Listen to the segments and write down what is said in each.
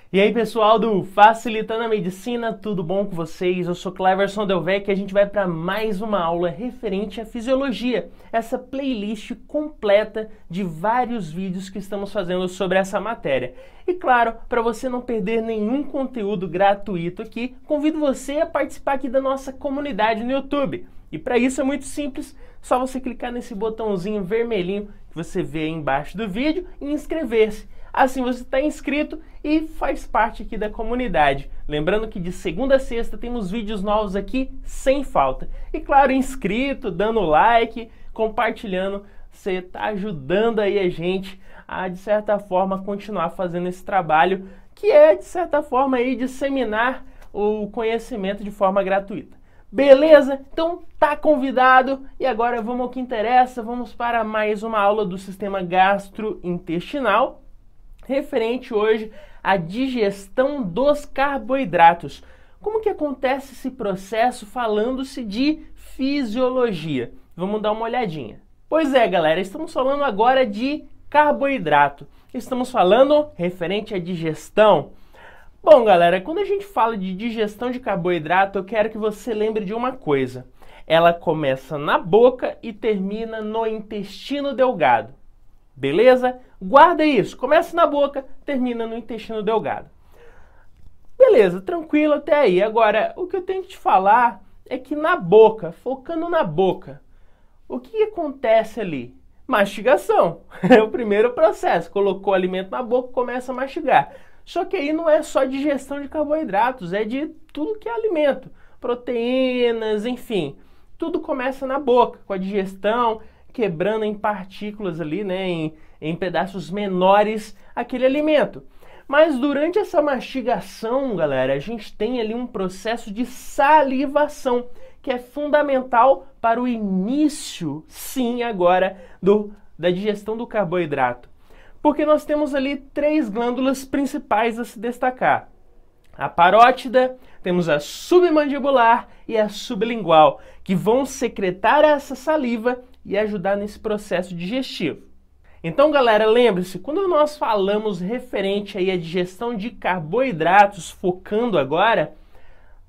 E aí, pessoal do Facilitando a Medicina, tudo bom com vocês? Eu sou Cleverson Delvecq e a gente vai para mais uma aula referente à fisiologia, essa playlist completa de vários vídeos que estamos fazendo sobre essa matéria. E claro, para você não perder nenhum conteúdo gratuito aqui, convido você a participar aqui da nossa comunidade no YouTube. E para isso é muito simples, só você clicar nesse botãozinho vermelhinho que você vê aí embaixo do vídeo e inscrever-se. Assim você está inscrito e faz parte aqui da comunidade. Lembrando que de segunda a sexta temos vídeos novos aqui sem falta. E claro, inscrito, dando like, compartilhando, você está ajudando aí a gente a, de certa forma, continuar fazendo esse trabalho que é, de certa forma, aí, disseminar o conhecimento de forma gratuita. Beleza? Então tá convidado e agora vamos ao que interessa, vamos para mais uma aula do sistema gastrointestinal, referente hoje à digestão dos carboidratos. Como que acontece esse processo falando-se de fisiologia? Vamos dar uma olhadinha. Pois é, galera, estamos falando agora de carboidrato. Estamos falando referente à digestão. Bom, galera, quando a gente fala de digestão de carboidrato, eu quero que você lembre de uma coisa. Ela começa na boca e termina no intestino delgado. Beleza? Guarda isso. Começa na boca, termina no intestino delgado. Beleza, tranquilo até aí. Agora, o que eu tenho que te falar é que na boca, focando na boca, o que acontece ali? Mastigação. É o primeiro processo. Colocou o alimento na boca, começa a mastigar. Só que aí não é só digestão de carboidratos, é de tudo que é alimento. Proteínas, enfim. Tudo começa na boca, com a digestão, quebrando em partículas ali, né, em pedaços menores, aquele alimento. Mas durante essa mastigação, galera, a gente tem ali um processo de salivação, que é fundamental para o início, sim, agora, da digestão do carboidrato. Porque nós temos ali três glândulas principais a se destacar. A parótida, temos a submandibular e a sublingual, que vão secretar essa saliva e ajudar nesse processo digestivo. Então, galera, lembre-se, quando nós falamos referente aí à digestão de carboidratos, focando agora,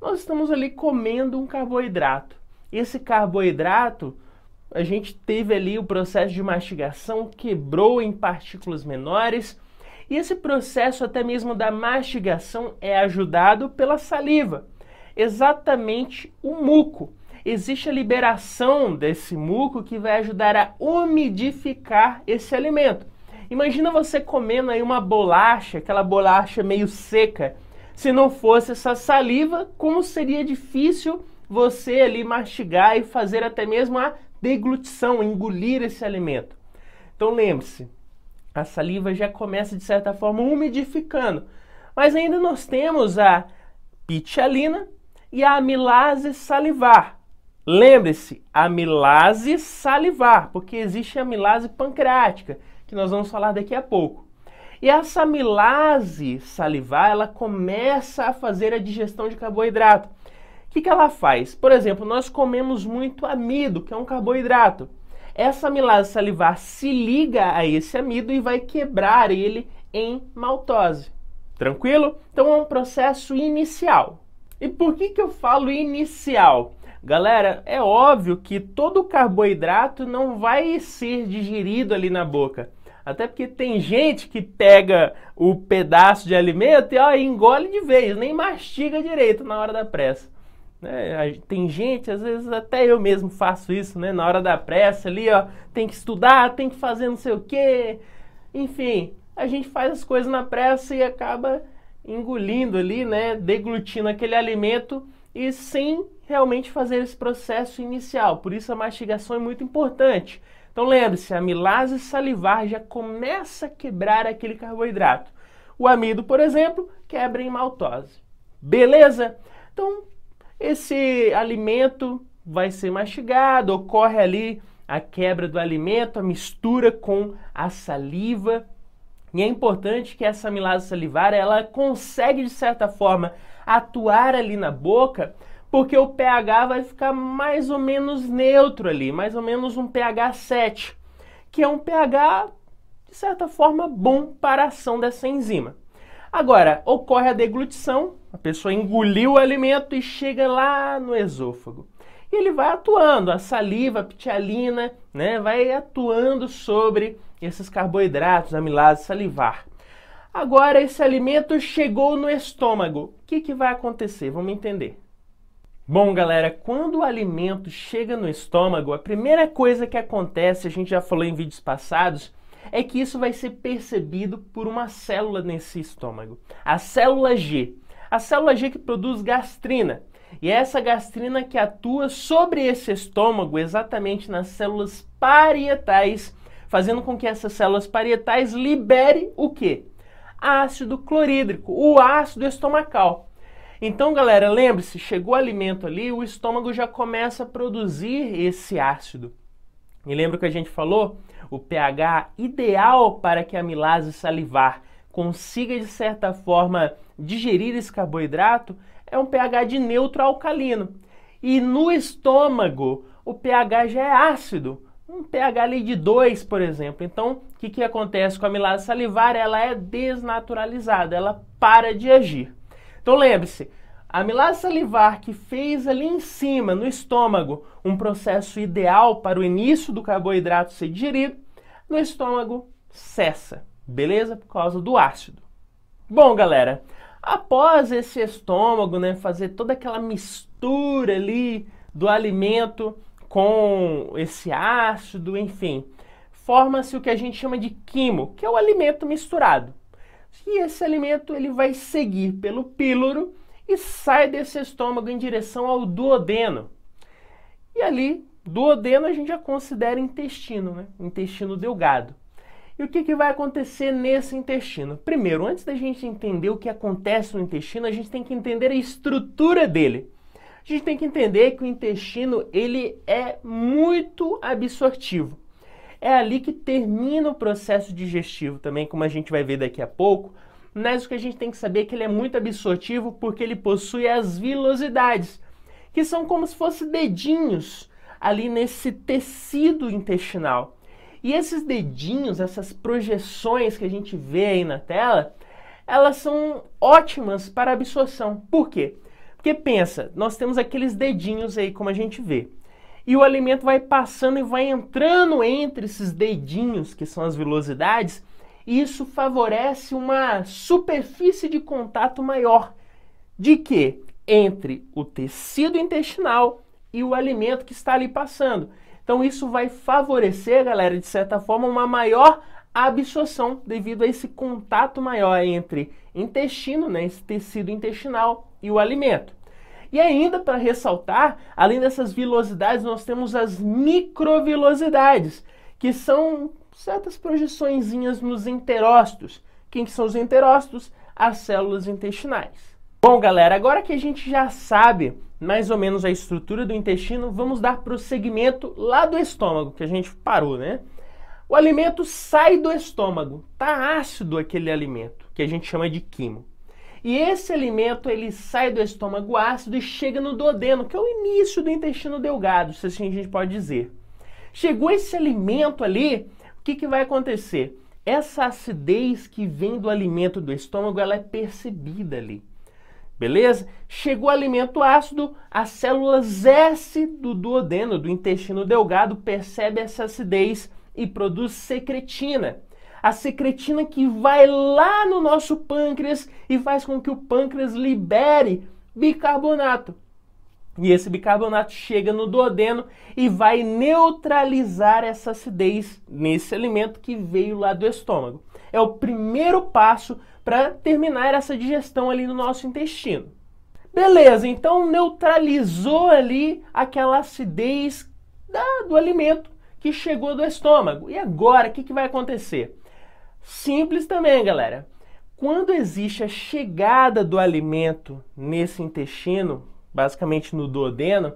nós estamos ali comendo um carboidrato. Esse carboidrato, a gente teve ali o processo de mastigação, quebrou em partículas menores, e esse processo até mesmo da mastigação é ajudado pela saliva, exatamente o muco. Existe a liberação desse muco que vai ajudar a umidificar esse alimento. Imagina você comendo aí uma bolacha, aquela bolacha meio seca. Se não fosse essa saliva, como seria difícil você ali mastigar e fazer até mesmo a deglutição, engolir esse alimento. Então lembre-se, a saliva já começa de certa forma umidificando. Mas ainda nós temos a pitialina e a amilase salivar. Lembre-se, amilase salivar, porque existe a amilase pancreática, que nós vamos falar daqui a pouco. E essa amilase salivar, ela começa a fazer a digestão de carboidrato. O que ela faz? Por exemplo, nós comemos muito amido, que é um carboidrato. Essa amilase salivar se liga a esse amido e vai quebrar ele em maltose. Tranquilo? Então é um processo inicial. E por que eu falo inicial? Galera, é óbvio que todo carboidrato não vai ser digerido ali na boca. Até porque tem gente que pega o pedaço de alimento e engole de vez, nem mastiga direito na hora da pressa. Tem gente, às vezes até eu mesmo faço isso, né? Na hora da pressa ali, tem que estudar, tem que fazer não sei o quê. Enfim, a gente faz as coisas na pressa e acaba engolindo ali, né? Deglutindo aquele alimento e sem realmente fazer esse processo inicial. Por isso a mastigação é muito importante. Então lembre-se, a amilase salivar já começa a quebrar aquele carboidrato. O amido, por exemplo, quebra em maltose. Beleza? Então esse alimento vai ser mastigado, ocorre ali a quebra do alimento, a mistura com a saliva. E é importante que essa amilase salivar, ela consegue de certa forma atuar ali na boca, porque o pH vai ficar mais ou menos neutro ali, mais ou menos um pH 7, que é um pH, de certa forma, bom para a ação dessa enzima. Agora, ocorre a deglutição, a pessoa engoliu o alimento e chega lá no esôfago. E ele vai atuando, a saliva, a pitialina, né, vai atuando sobre esses carboidratos, amilase salivar. Agora, esse alimento chegou no estômago. O que vai acontecer? Vamos entender. Bom, galera, quando o alimento chega no estômago, a primeira coisa que acontece, a gente já falou em vídeos passados, é que isso vai ser percebido por uma célula nesse estômago, a célula G. A célula G que produz gastrina. E é essa gastrina que atua sobre esse estômago, exatamente nas células parietais, fazendo com que essas células parietais liberem o quê? Ácido clorídrico, o ácido estomacal. Então, galera, lembre-se, chegou o alimento ali, o estômago já começa a produzir esse ácido. E lembra que a gente falou? O pH ideal para que a amilase salivar consiga, de certa forma, digerir esse carboidrato é um pH de neutro alcalino. E no estômago, o pH já é ácido, um pH ali de 2, por exemplo. Então, o que acontece com a amilase salivar? Ela é desnaturalizada, ela para de agir. Então lembre-se, a amilase salivar que fez ali em cima, no estômago, um processo ideal para o início do carboidrato ser digerido, no estômago cessa, beleza? Por causa do ácido. Bom, galera, após esse estômago, né, fazer toda aquela mistura ali do alimento com esse ácido, enfim, forma-se o que a gente chama de quimo, que é o alimento misturado. E esse alimento ele vai seguir pelo píloro e sai desse estômago em direção ao duodeno. E ali, duodeno a gente já considera intestino, né? Intestino delgado. E o que vai acontecer nesse intestino? Primeiro, antes da gente entender o que acontece no intestino, a gente tem que entender a estrutura dele. A gente tem que entender que o intestino ele é muito absortivo. É ali que termina o processo digestivo também, como a gente vai ver daqui a pouco, mas o que a gente tem que saber é que ele é muito absortivo porque ele possui as vilosidades, que são como se fossem dedinhos ali nesse tecido intestinal. E esses dedinhos, essas projeções que a gente vê aí na tela, elas são ótimas para absorção. Por quê? Porque pensa, nós temos aqueles dedinhos aí, como a gente vê. E o alimento vai passando e vai entrando entre esses dedinhos, que são as vilosidades, e isso favorece uma superfície de contato maior. De quê? Entre o tecido intestinal e o alimento que está ali passando. Então isso vai favorecer, galera, de certa forma, uma maior absorção devido a esse contato maior entre intestino, né, esse tecido intestinal e o alimento. E ainda, para ressaltar, além dessas vilosidades, nós temos as microvilosidades, que são certas projeçõezinhas nos enterócitos. Quem que são os enterócitos? As células intestinais. Bom, galera, agora que a gente já sabe mais ou menos a estrutura do intestino, vamos dar prosseguimento lá do estômago, que a gente parou, né? O alimento sai do estômago, tá ácido aquele alimento, que a gente chama de quimo. E esse alimento, ele sai do estômago ácido e chega no duodeno, que é o início do intestino delgado, se assim a gente pode dizer. Chegou esse alimento ali, o que vai acontecer? Essa acidez que vem do alimento do estômago, ela é percebida ali. Beleza? Chegou o alimento ácido, as células S do duodeno, do intestino delgado, percebe essa acidez e produz secretina. A secretina que vai lá no nosso pâncreas e faz com que o pâncreas libere bicarbonato. E esse bicarbonato chega no duodeno e vai neutralizar essa acidez nesse alimento que veio lá do estômago. É o primeiro passo para terminar essa digestão ali no nosso intestino. Beleza, então neutralizou ali aquela acidez do alimento que chegou do estômago. E agora, o que vai acontecer? Simples também, galera. Quando existe a chegada do alimento nesse intestino, basicamente no duodeno,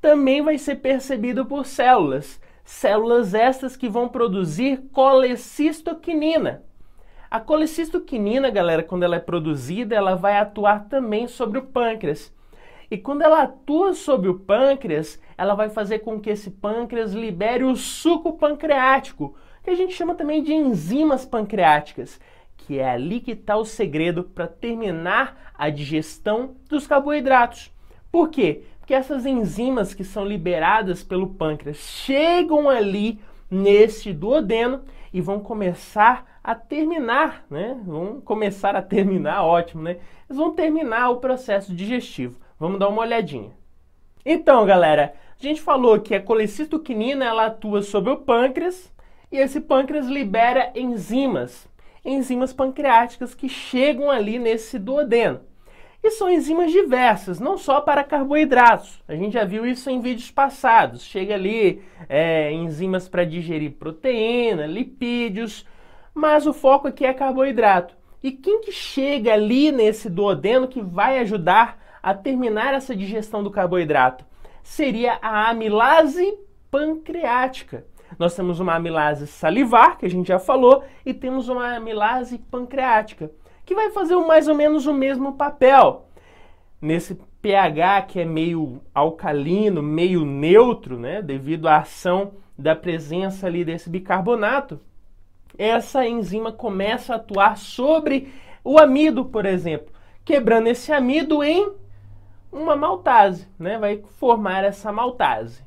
também vai ser percebido por células. Células estas que vão produzir colecistoquinina. A colecistoquinina, galera, quando ela é produzida, ela vai atuar também sobre o pâncreas. E quando ela atua sobre o pâncreas, ela vai fazer com que esse pâncreas libere o suco pancreático, que a gente chama também de enzimas pancreáticas, que é ali que está o segredo para terminar a digestão dos carboidratos. Por quê? Porque essas enzimas que são liberadas pelo pâncreas chegam ali nesse duodeno e vão começar a terminar, né? Ótimo, né? Eles vão terminar o processo digestivo. Vamos dar uma olhadinha. Então, galera, a gente falou que a colecistoquinina ela atua sobre o pâncreas e esse pâncreas libera enzimas pancreáticas que chegam ali nesse duodeno. E são enzimas diversas, não só para carboidratos. A gente já viu isso em vídeos passados. Chega ali enzimas para digerir proteína, lipídios, mas o foco aqui é carboidrato. E quem que chega ali nesse duodeno que vai ajudar a terminar essa digestão do carboidrato? Seria a amilase pancreática. Nós temos uma amilase salivar, que a gente já falou, e temos uma amilase pancreática, que vai fazer mais ou menos o mesmo papel. Nesse pH que é meio alcalino, meio neutro, né, devido à ação da presença ali desse bicarbonato, essa enzima começa a atuar sobre o amido, por exemplo, quebrando esse amido em uma maltase, né, vai formar essa maltase.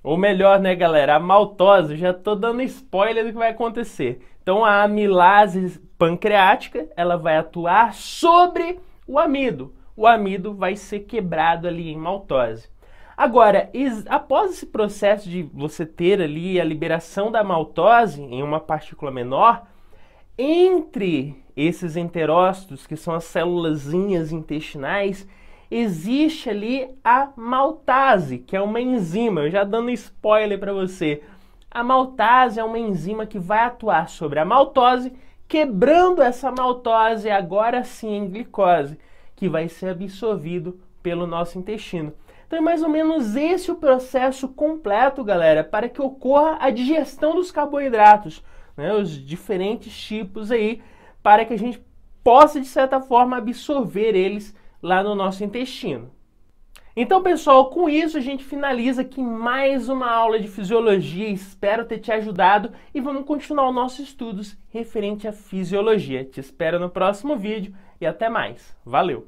Ou melhor, né, galera, a maltose, já estou dando spoiler do que vai acontecer. Então, a amilase pancreática, ela vai atuar sobre o amido. O amido vai ser quebrado ali em maltose. Agora, após esse processo de você ter ali a liberação da maltose em uma partícula menor, entre esses enterócitos, que são as célulazinhas intestinais, existe ali a maltase, que é uma enzima. Eu já dando spoiler para você. A maltase é uma enzima que vai atuar sobre a maltose, quebrando essa maltose agora sim em glicose, que vai ser absorvido pelo nosso intestino. Então é mais ou menos esse o processo completo, galera, para que ocorra a digestão dos carboidratos, né, os diferentes tipos aí, para que a gente possa, de certa forma, absorver eles lá no nosso intestino. Então, pessoal, com isso a gente finaliza aqui mais uma aula de fisiologia. Espero ter te ajudado e vamos continuar os nossos estudos referente à fisiologia. Te espero no próximo vídeo e até mais. Valeu!